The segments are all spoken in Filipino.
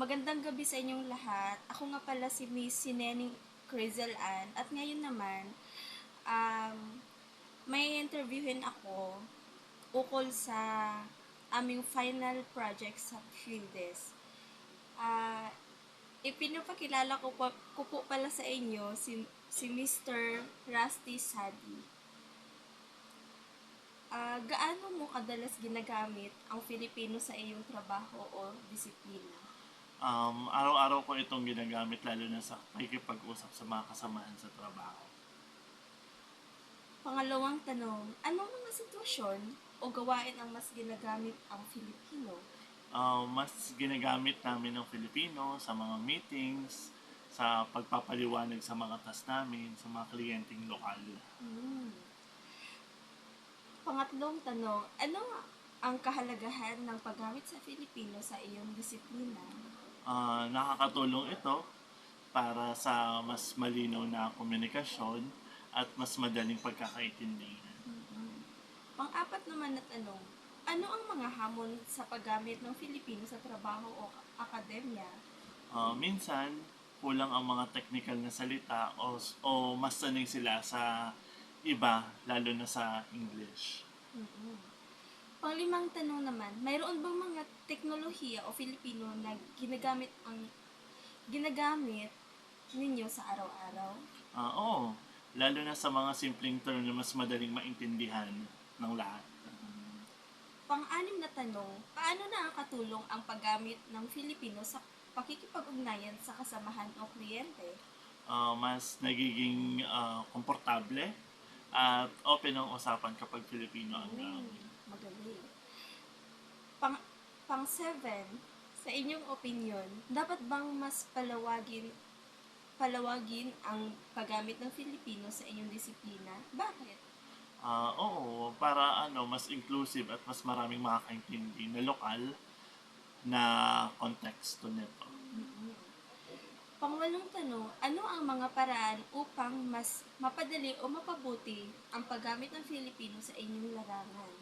Magandang gabi sa inyong lahat. Ako nga pala si Miss Sineneng Crizel Ann at ngayon naman um, may interviewin ako ukol sa aming final project sa Fieldes. Ipinapakilala ko po pala sa inyo si Mr. Rusty Sadi. Gaano mo kadalas ginagamit ang Filipino sa iyong trabaho o disiplina? Araw-araw ko itong ginagamit lalo na sa pakikipag-usap sa mga kasamahan sa trabaho. Pangalawang tanong, anong mga sitwasyon o gawain ang mas ginagamit ang Filipino? Mas ginagamit namin ng Filipino sa mga meetings, sa pagpapaliwanag sa mga task namin, sa mga kliyenteng lokal. Pangatlong tanong, ano ang kahalagahan ng paggamit sa Filipino sa iyong disiplina? Nakakatulong ito para sa mas malinaw na komunikasyon at mas madaling pagkakaintindihan. Pang-apat naman na tanong, ano ang mga hamon sa paggamit ng Filipino sa trabaho o akademya? Minsan, kulang ang mga technical na salita o mas sanay sila sa iba, lalo na sa English. Panglimang tanong naman, mayroon bang mga teknolohiya o Filipino na ginagamit ninyo sa araw-araw? Oo, lalo na sa mga simpleng term na mas madaling maintindihan ng lahat. Pang-anim na tanong, paano nakakatulong ang paggamit ng Filipino sa pakikipag-ugnayan sa kasamahan o kliyente? Mas nagiging komportable at open ang usapan kapag Filipino ang gamit. Magaling. Pang-7, sa inyong opinion, dapat bang mas palawagin ang paggamit ng Filipino sa inyong disiplina? Bakit? Oo, para mas inclusive at mas maraming makakaintindi na lokal na konteksto nito. Pangwalong tanong, ano ang mga paraan upang mas mapadali o mapabuti ang paggamit ng Filipino sa inyong larangan?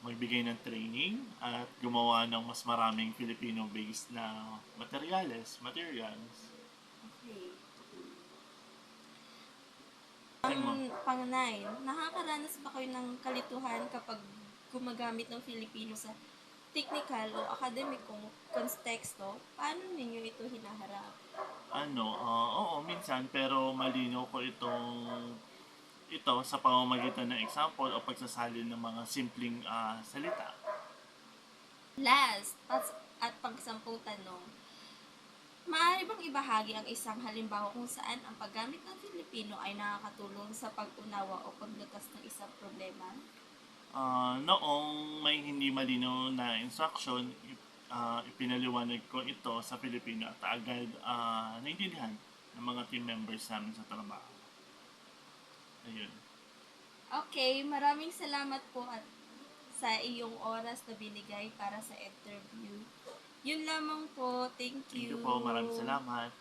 Magbigay ng training at gumawa ng mas maraming Filipino-based na materials. Okay. Mo. Pang-9, nakakaranas ba kayo ng kalituhan kapag gumagamit ng Filipino sa technical o akademikong konteksto? Paano ninyo ito hinaharap? Oo, minsan, pero malinaw ko ito sa pamamagitan ng example o pagsasalin ng mga simpleng salita. Last, at pang-10 tanong, maaari bang ibahagi ang isang halimbawa kung saan ang paggamit ng Filipino ay nakakatulong sa pag-unawa o paglutas ng isang problema? Noong may hindi malinaw na instruction, ipinaliwanag ko ito sa Filipino at agad naintindihan ng mga team members namin sa trabaho. Ayun. Okay, maraming salamat po at sa iyong oras na binigay para sa interview. Yun lamang po. Thank you. Thank you po. Maraming salamat.